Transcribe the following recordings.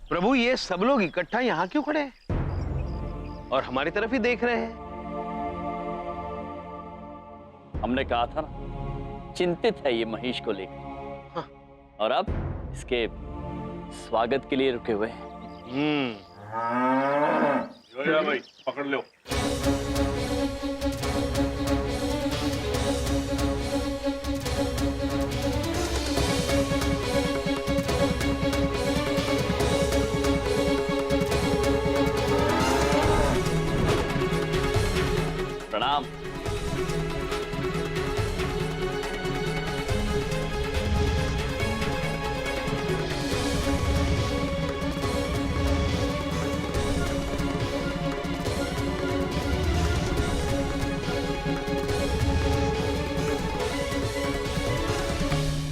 प्रभु ये सब लोग इकट्ठा यहाँ क्यों खड़े हैं और हमारी तरफ ही देख रहे हैं? हमने कहा था ना, चिंतित है ये महिष को लेकर। हाँ। और अब इसके स्वागत के लिए रुके हुए हैं। भाई पकड़ लो। प्रणाम।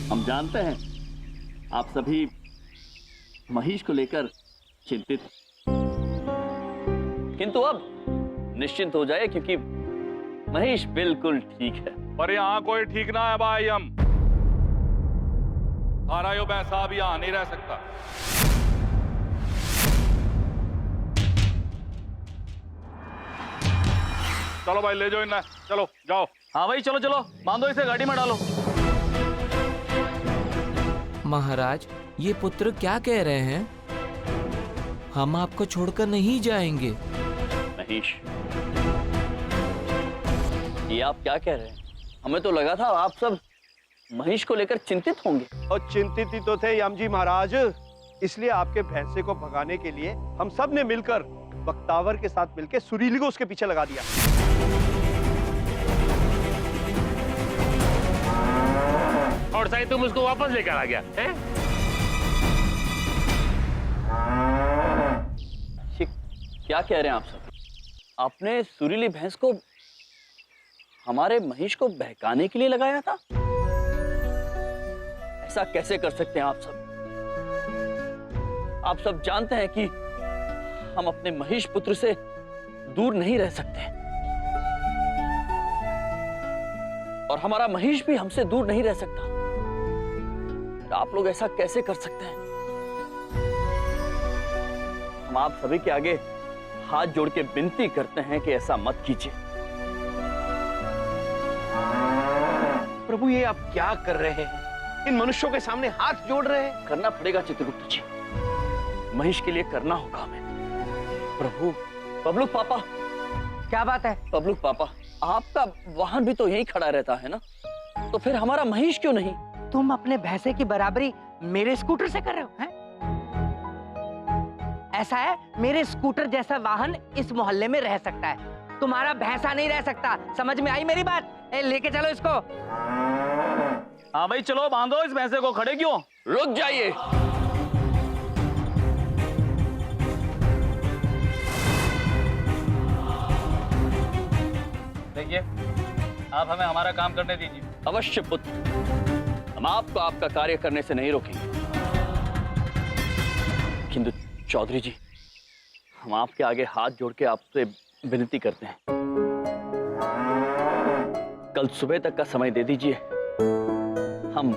हम जानते हैं आप सभी महिष को लेकर चिंतित, किंतु अब निश्चिंत हो जाए क्योंकि महिष बिल्कुल ठीक है। पर यहाँ कोई ठीक ना है भाई। हम तारा यो भैंसा अब यहाँ नहीं रह सकता। चलो भाई ले जाओ इन्हें, चलो जाओ। हाँ भाई चलो चलो, बांधो इसे, गाड़ी में डालो। महाराज, ये पुत्र क्या कह रहे हैं? हम आपको छोड़कर नहीं जाएंगे। महिष, ये आप क्या कह रहे हैं? हमें तो लगा था आप सब महिष को लेकर चिंतित होंगे। और चिंतित ही तो थे यम जी महाराज, इसलिए आपके भैंसे को भगाने के लिए हम सब ने मिलकर बख्तावर के साथ मिलकर सुरीली को उसके पीछे लगा दिया। और शायद तुम उसको वापस लेकर आ गया है? क्या कह रहे हैं आप सब? आपने सुरीली भैंस को हमारे महिष को बहकाने के लिए लगाया था? ऐसा कैसे कर सकते हैं आप सब? आप सब जानते हैं कि हम अपने महिष पुत्र से दूर नहीं रह सकते और हमारा महिष भी हमसे दूर नहीं रह सकता। तो आप लोग ऐसा कैसे कर सकते हैं? हम आप सभी के आगे हाथ जोड़ के विनती करते हैं कि ऐसा मत कीजिए। प्रभु ये आप क्या कर रहे हैं? इन मनुष्यों के सामने हाथ जोड़ रहे हैं? करना पड़ेगा चित्रगुप्त जी, महिष के लिए करना होगा हमें। प्रभु, बबलू पापा। क्या बात है? बबलू पापा, आपका वाहन भी तो यहीं खड़ा रहता है ना, तो फिर हमारा महिष क्यों नहीं? तुम अपने भैंसे की बराबरी मेरे स्कूटर से कर रहे हो हैं? ऐसा है, मेरे स्कूटर जैसा वाहन इस मोहल्ले में रह सकता है, तुम्हारा भैंसा नहीं रह सकता। समझ में आई मेरी बात? लेके चलो इसको। हाँ भाई चलो, बांधो इस भैंसे को। खड़े क्यों? रुक जाइए। देखिए, आप हमें हमारा काम करने दीजिए। अवश्य पुत्र, हम आपको आपका कार्य करने से नहीं रोकेंगे, किंतु चौधरी जी, हम आपके आगे हाथ जोड़ के आपसे विनती करते हैं, कल सुबह तक का समय दे दीजिए। हम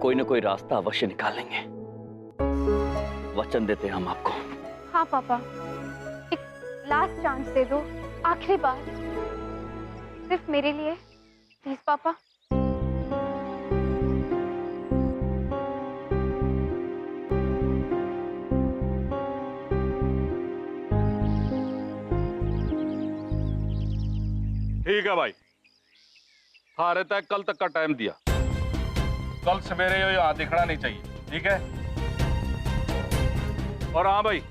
कोई ना कोई रास्ता अवश्य निकालेंगे, वचन देते हैं हम आपको। हाँ पापा, एक लास्ट चांस दे दो, आखिरी बार, सिर्फ मेरे लिए, प्लीज पापा। ठीक है भाई, थारे तक कल तक का टाइम दिया। कल सवेरे ये यहाँ दिखना नहीं चाहिए, ठीक है? और हाँ भाई,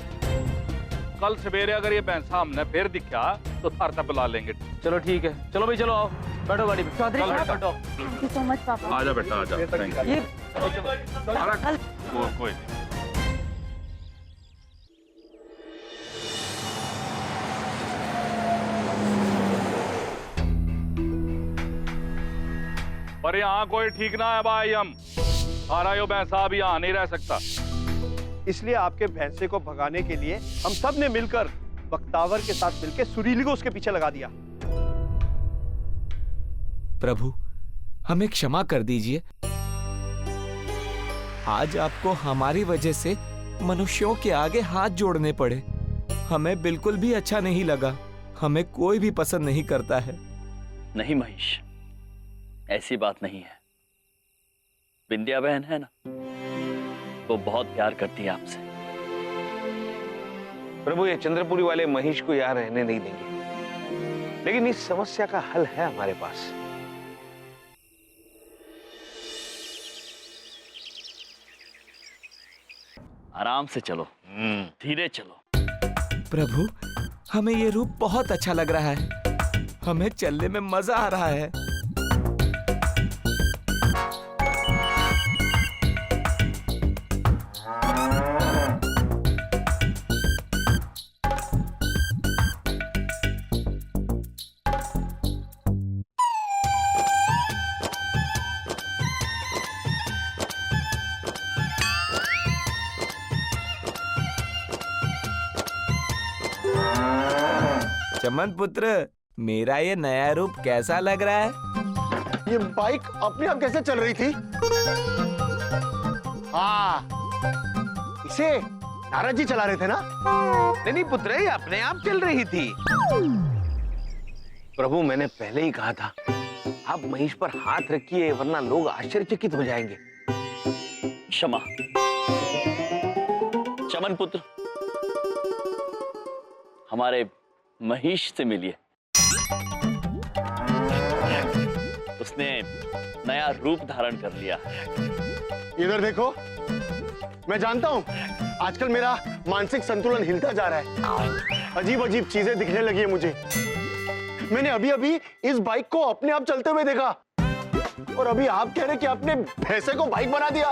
कल सवेरे अगर ये भैंसा हमने फिर दिखा तो थार तक बुला लेंगे। चलो ठीक है, चलो भाई चलो, आओ बैठो गाड़ी में। चौधरी चल साहब, बैठो। थैंक यू सो मच पापा। आजा बेटा आजा। Thank you. ये अरे, कोई नहीं। पर यहाँ कोई ठीक ना है भाई। हम तारा यो भैंसा भी यहाँ नहीं रह सकता। इसलिए आपके भैंसे को भगाने के लिए हम सब ने मिलकर बख्तावर के साथ मिलकर सुरीली को उसके पीछे लगा दिया। प्रभु, हमें क्षमा कर दीजिए। आज आपको हमारी वजह से मनुष्यों के आगे हाथ जोड़ने पड़े। हमें बिल्कुल भी अच्छा नहीं लगा। हमें कोई भी पसंद नहीं करता है। नहीं महेश, ऐसी बात नहीं है। बिंदिया बहन है ना, वो बहुत प्यार करती है आपसे। प्रभु ये चंद्रपुरी वाले महेश को यहाँ रहने नहीं देंगे, लेकिन इस समस्या का हल है हमारे पास। आराम से चलो, धीरे चलो। प्रभु, हमें ये रूप बहुत अच्छा लग रहा है। हमें चलने में मजा आ रहा है। चमन पुत्र, मेरा ये नया रूप कैसा लग रहा है? ये बाइक अपने आप कैसे चल रही थी? हाँ, इसे नारद जी चला रहे थे ना? नहीं पुत्र, ये अपने आप चल रही थी। प्रभु मैंने पहले ही कहा था, आप महेश पर हाथ रखिए वरना लोग आश्चर्यचकित हो जाएंगे। क्षमा। चमन पुत्र, हमारे महेश से मिलिए। उसने नया रूप धारण कर लिया। इधर देखो, मैं जानता हूँ आजकल मेरा मानसिक संतुलन हिलता जा रहा है। अजीब अजीब चीजें दिखने लगी है मुझे। मैंने अभी अभी इस बाइक को अपने आप चलते हुए देखा, और अभी आप कह रहे कि आपने भैंसे को बाइक बना दिया।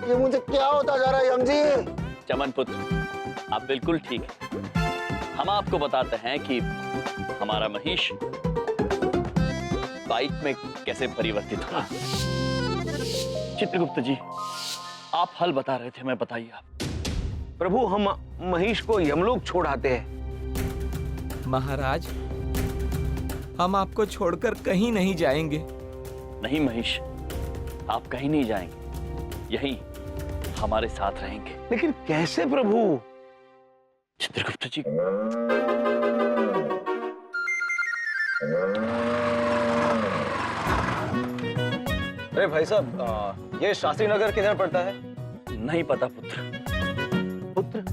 ये मुझे क्या होता जा रहा है यम जी? चमन पुत्र, आप बिल्कुल ठीक है। हम आपको बताते हैं कि हमारा महेश बाइक में कैसे परिवर्तित हुआ। चित्रगुप्त जी, आप हल बता रहे थे, मैं बताइए आप। प्रभु हम महेश को यमलोक छोड़ आते हैं। महाराज, हम आपको छोड़कर कहीं नहीं जाएंगे। नहीं महेश, आप कहीं नहीं जाएंगे, यहीं हमारे साथ रहेंगे। लेकिन कैसे प्रभु? चित्रगुप्त जी, अरे भाई साहब, ये शास्त्री नगर किधर पड़ता है? नहीं पता पुत्र। पुत्र,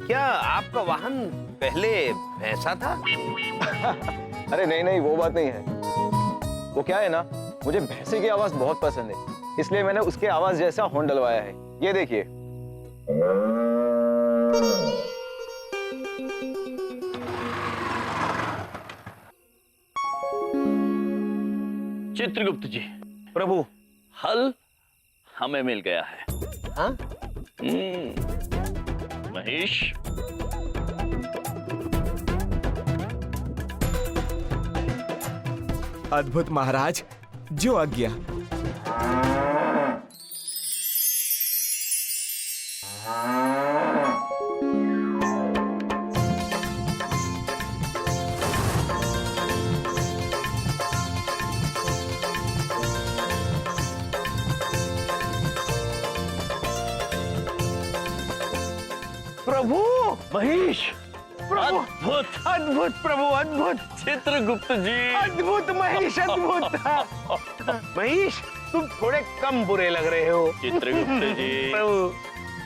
क्या आपका वाहन पहले भैंसा था? अरे नहीं नहीं, वो बात नहीं है। वो क्या है ना, मुझे भैंसे की आवाज बहुत पसंद है, इसलिए मैंने उसके आवाज जैसा हॉर्न डलवाया है। ये देखिए। चित्रगुप्त जी, प्रभु हल हमें मिल गया है। हाँ? महेश, अद्भुत महाराज, जो आज्ञा। प्रभु महेश, प्रभु, अद्भुत अद्भुत प्रभु, अद्भुत। चित्रगुप्त जी, अद्भुत महेश, अद्भुत। महेश, तुम थोड़े कम बुरे लग रहे हो। चित्रगुप्त जी। प्रभु,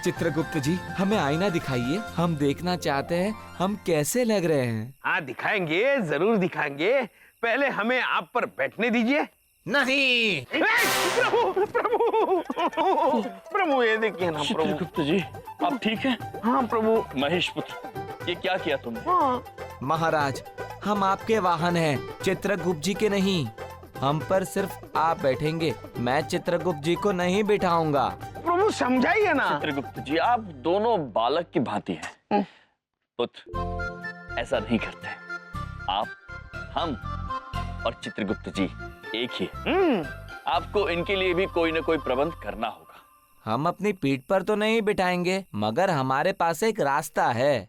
चित्रगुप्त जी, हमें आईना दिखाइए। हम देखना चाहते हैं हम कैसे लग रहे हैं। हाँ दिखाएंगे, जरूर दिखाएंगे। पहले हमें आप पर बैठने दीजिए। नहीं। प्रभु प्रभु प्रभु, ये देखिए ना प्रभु। चित्रगुप्त जी, आप ठीक हैं? हाँ प्रभु। महेश पुत्र, ये क्या किया तुमने? हाँ। महाराज, हम आपके वाहन हैं, चित्रगुप्त जी के नहीं। हम पर सिर्फ आप बैठेंगे, मैं चित्रगुप्त जी को नहीं बिठाऊंगा। प्रभु समझाइए ना। चित्रगुप्त जी, आप दोनों बालक की भांति हैं। पुत्र, ऐसा नहीं करते। आप, हम और चित्रगुप्त जी एक ही। आपको इनके लिए भी कोई न कोई प्रबंध करना होगा। हम अपनी पीठ पर तो नहीं बिठाएंगे, मगर हमारे पास एक रास्ता है।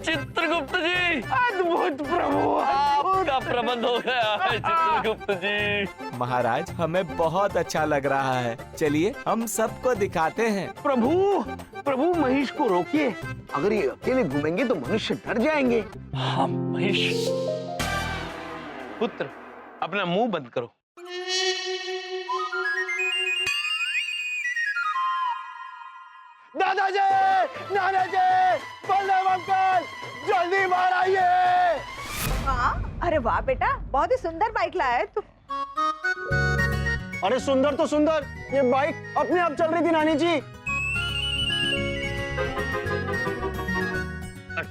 चित्रगुप्त जी, अद्भुत प्रभु, आपका बंद हो गया है चित्रगुप्त जी। महाराज हमें बहुत अच्छा लग रहा है, चलिए हम सबको दिखाते हैं। प्रभु प्रभु महिष को रोकिए, अगर ये अकेले घूमेंगे तो मनुष्य डर जाएंगे। हाँ महिष। पुत्र अपना मुंह बंद करो। दादाजी, नानाजी, बलदेव अंकल, जल्दी बाहर आइए। हाँ, अरे वाह बेटा, बहुत ही सुंदर बाइक लाया है तू। अरे सुंदर तो सुंदर, ये बाइक अपने आप चल रही थी नानी जी।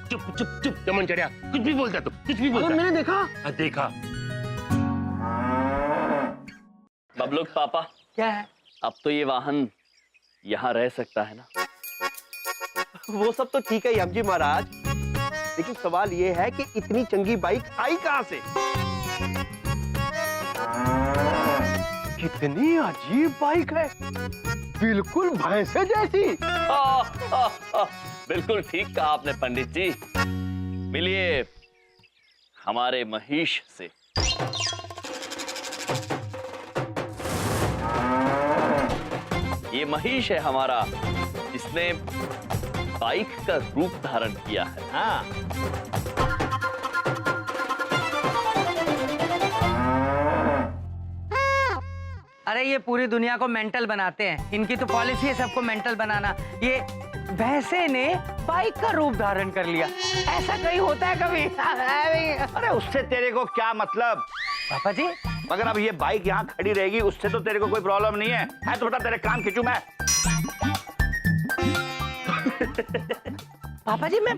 चुप चुप चुप चमन चढ़िया, कुछ भी बोलता तू, कुछ भी बोलता। मैंने देखा। देखा। बबलूक पापा, क्या है? अब तो ये वाहन यहाँ रह सकता है ना? वो सब तो ठीक है यमजी महाराज, लेकिन सवाल ये है कि इतनी चंगी बाइक आई कहां से? कितनी अजीब बाइक है, बिल्कुल भैंसे जैसी। बिल्कुल ठीक कहा आपने पंडित जी। मिलिए हमारे महिष से। ये महिष है हमारा, जिसने बाइक का रूप धारण किया है। हाँ। अरे ये पूरी दुनिया को मेंटल बनाते हैं, इनकी तो पॉलिसी है सबको मेंटल बनाना। ये भैंसे ने बाइक का रूप धारण कर लिया, ऐसा कहीं होता है कभी? अरे उससे तेरे को क्या मतलब पापा जी? मगर अब ये बाइक यहाँ खड़ी रहेगी, उससे तो तेरे को कोई प्रॉब्लम नहीं है। तो बेटा तेरे कान खींचूं मैं? पापा जी मैं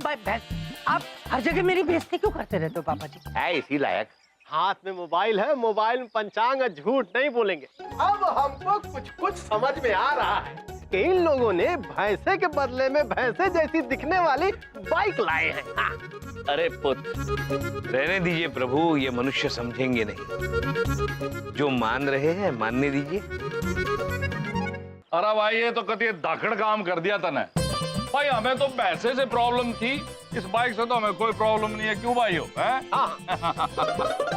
आप हर जगह मेरी बेइज्जती क्यों करते रहते हो पापा जी? है इसी लायक। हाथ में मोबाइल है, मोबाइल में पंचांग है, झूठ नहीं बोलेंगे। अब हमको कुछ कुछ समझ में आ रहा है कि इन लोगों ने भैंसे के बदले में भैंसे जैसी दिखने वाली बाइक लाए हैं। हाँ। अरे पुत्र, रहने दीजिए प्रभु, ये मनुष्य समझेंगे नहीं। जो मान रहे हैं मानने दीजिए। अरे भाई ये तो कति दाखड़ काम कर दिया तने। भाई हमें तो पैसे से प्रॉब्लम थी, इस बाइक से तो हमें कोई प्रॉब्लम नहीं है। क्यों भाई हो?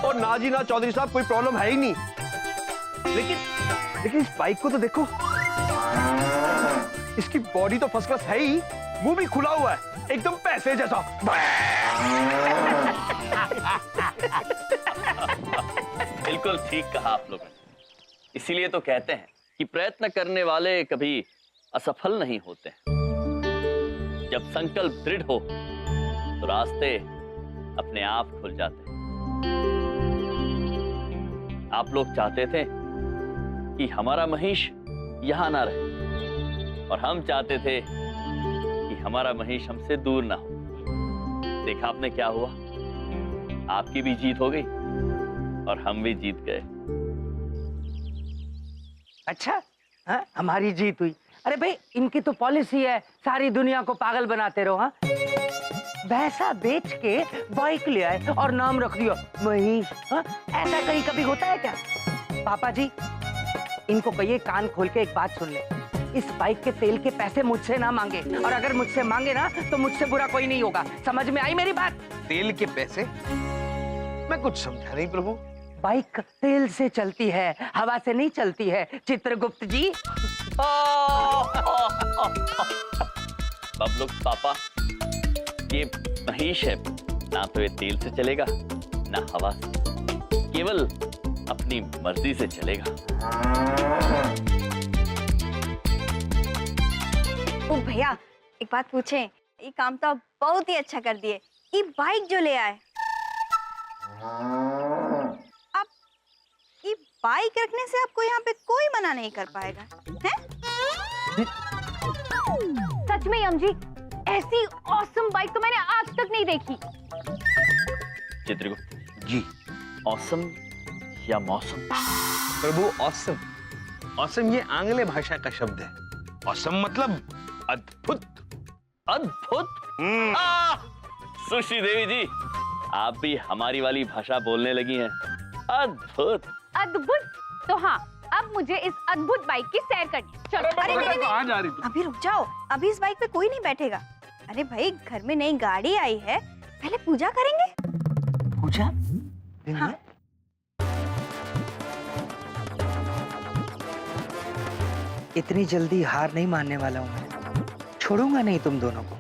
और ना जी ना चौधरी साहब, कोई प्रॉब्लम है ही नहीं। लेकिन इस बाइक को तो देखो, इसकी बॉडी तो फर्स्ट क्लास है ही, मुंह भी खुला हुआ है एकदम पैसे जैसा। बिल्कुल ठीक कहा आप लोगों ने। इसीलिए तो कहते हैं कि प्रयत्न करने वाले कभी असफल नहीं होते। जब संकल्प दृढ़ हो तो रास्ते अपने आप खुल जाते हैं। आप लोग चाहते थे कि हमारा महिष यहां ना रहे, और हम चाहते थे कि हमारा महिष हमसे दूर ना हो। देखा आपने क्या हुआ? आपकी भी जीत हो गई और हम भी जीत गए। अच्छा, हाँ? हमारी जीत हुई? अरे भाई इनकी तो पॉलिसी है सारी दुनिया को पागल बनाते रहो। हाँ, भैंसा बेच के बाइक ले आए और नाम रख दिया महिष। हाँ? ऐसा कहीं कभी होता है क्या? पापा जी इनको कहिए कान खोल के एक बात सुन ले, इस बाइक के तेल के पैसे मुझसे ना मांगे, और अगर मुझसे मांगे ना तो मुझसे बुरा कोई नहीं होगा। समझ में आई मेरी बात? तेल के पैसे? मैं कुछ समझा नहीं प्रभु। बाइक तेल से चलती है, हवा से नहीं चलती है चित्रगुप्त जी। बबलूक पापा, ये महिष है, ना तो ये तेल से चलेगा ना हवा से, केवल अपनी मर्जी से चलेगा। ओ भैया एक बात पूछें, ये काम तो आप बहुत ही अच्छा कर दिए। ये बाइक जो ले आए, आप ये बाइक रखने से आपको यहाँ पे कोई मना नहीं कर पाएगा, हैं? सच में यम जी, ऐसी ऑसम बाइक तो मैंने आज तक नहीं देखी। चित्रगुप्त जी, औसम या मौसम? प्रभु ऑसम। ऑसम ये आंग्ल भाषा का शब्द है। ऑसम मतलब अद्भुत। अद्भुत? सुश्री देवी जी, आप भी हमारी वाली भाषा बोलने लगी हैं। अद्भुत। अद्भुत? तो हाँ, अब मुझे इस अद्भुत बाइक की सैर करनी। चलो। अरे नहीं, कहाँ जा रही तू? अभी रुक जाओ, अभी इस बाइक पे कोई नहीं बैठेगा। अरे भाई घर में नई गाड़ी आई है, पहले पूजा करेंगे। पूजा? हाँ, इतनी जल्दी हार नहीं मानने वाला हूँ मैं। छोड़ूंगा नहीं तुम दोनों को।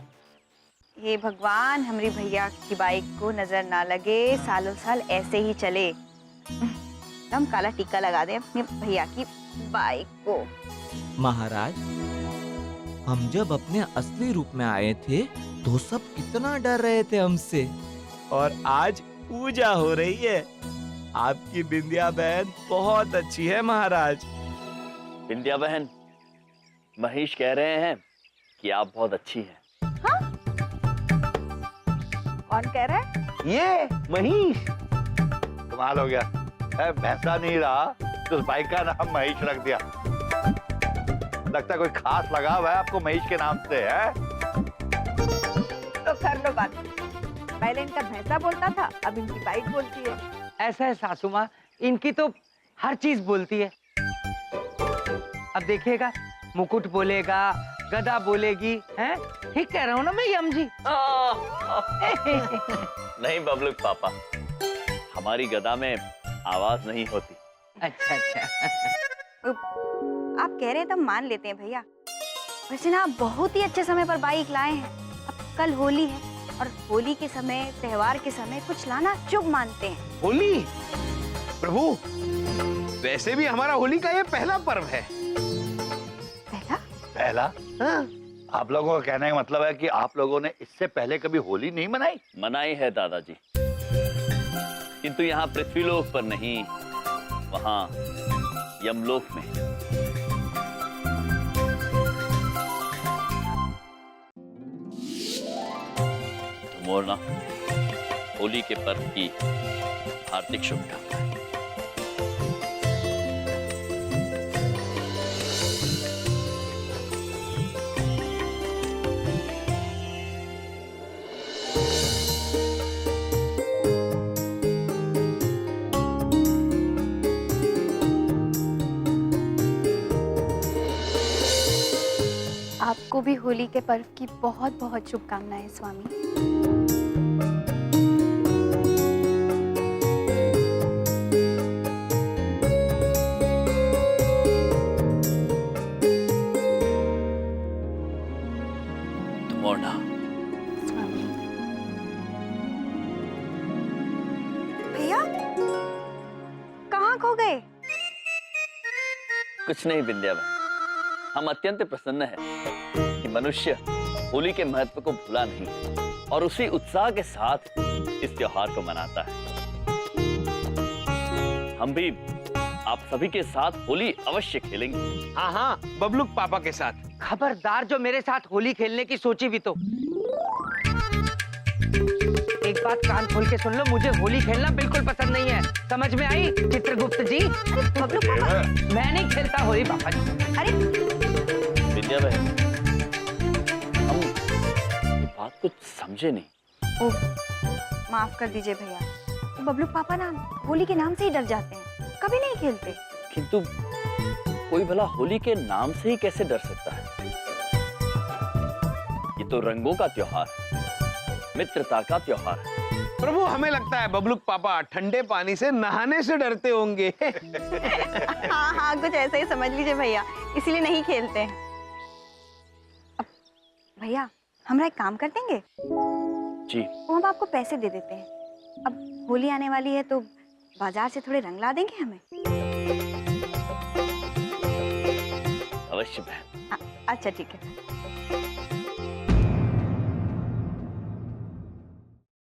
हे भगवान, हमारी भैया की बाइक को नजर ना लगे, सालों साल ऐसे ही चले। हम काला टीका लगा दें अपने भैया की बाइक को। महाराज, हम जब अपने असली रूप में आए थे तो सब कितना डर रहे थे हमसे, और आज पूजा हो रही है। आपकी बिंदिया बहन बहुत अच्छी है महाराज। बिंदिया बहन, महेश कह रहे हैं कि आप बहुत अच्छी हैं। कौन कह रहा है? ये महेश। कमाल हो गया। भैंसा नहीं रहा तो उस बाइक का नाम महेश रख दिया। लगता है कोई खास लगाव है आपको महेश के नाम से, है? तो कर लो बात। पहले इनका भैंसा बोलता था, अब इनकी बाइक बोलती है। ऐसा है सासू माँ, इनकी तो हर चीज बोलती है। अब देखिएगा, मुकुट बोलेगा, गदा बोलेगी, हैं? ठीक कह रहा हूँ ना मैं यम जी? नहीं बबलू पापा, हमारी गदा में आवाज नहीं होती। अच्छा अच्छा। आप कह रहे हैं तो हम मान लेते हैं भैया। वैसे ना आप बहुत ही अच्छे समय पर बाइक लाए हैं। अब कल होली है और होली के समय, त्योहार के समय कुछ लाना शुभ मानते हैं। होली? प्रभु, वैसे भी हमारा होली का ये पहला पर्व है। पहला? हाँ। आप लोगों का कहने का मतलब है कि आप लोगों ने इससे पहले कभी होली नहीं मनाई? मनाई है दादाजी, किंतु यहाँ पृथ्वीलोक पर नहीं, वहाँ यमलोक में। तो मोरना, होली के पर्व की हार्दिक शुभकामनाएं। आपको भी होली के पर्व की बहुत बहुत शुभकामनाएं स्वामी। मोरना, स्वामी। भैया कहाँ खो गए? कुछ नहीं बिंदिया बहन, हम अत्यंत प्रसन्न हैं कि मनुष्य होली के महत्व को भूला नहीं और उसी उत्साह के साथ इस त्योहार को मनाता है। हम भी आप सभी के साथ होली अवश्य खेलेंगे। हाँ हाँ, बबलू पापा के साथ। खबरदार जो मेरे साथ होली खेलने की सोची भी तो। एक बात कान खोल के सुन लो, मुझे होली खेलना बिल्कुल पसंद नहीं है। समझ में आई चित्रगुप्त जी? बबलू पापा, मैं नहीं खेलता होली पापा जी। अरे विद्या बहन, हम ये बात कुछ समझे नहीं। ओह, माफ कर दीजिए भैया। तो बबलू पापा ना होली के नाम से ही डर जाते हैं, कभी नहीं खेलते। किंतु कोई भला होली के नाम से ही कैसे डर सकता है? ये तो रंगों का त्योहार है, मित्रता का त्योहार है। प्रभु, हमें लगता है बबलू पापा ठंडे पानी से नहाने से डरते होंगे। हाँ हाँ, कुछ ऐसा ही समझ लीजिए भैया, इसीलिए नहीं खेलते हैं। अब भैया, हमरा एक काम कर देंगे? जी। वो हम आपको पैसे दे देते हैं। अब होली आने वाली है तो बाजार से थोड़े रंग ला देंगे हमें? अवश्य बहन। अच्छा ठीक है।